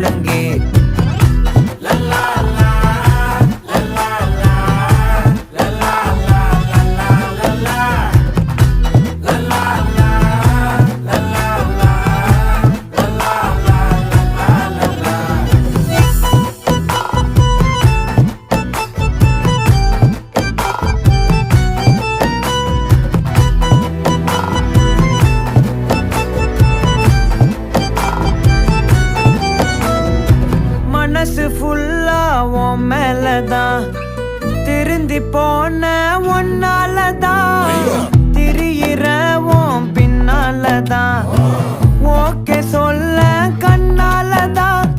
முழங்கே. மனசு ஃபுல்லா உன் மேலதான், திருந்தி போன ஒன்னாலதான், திரியிற உன் பின்னாலதான், ஓகே சொல்ல கண்ணாலதான்,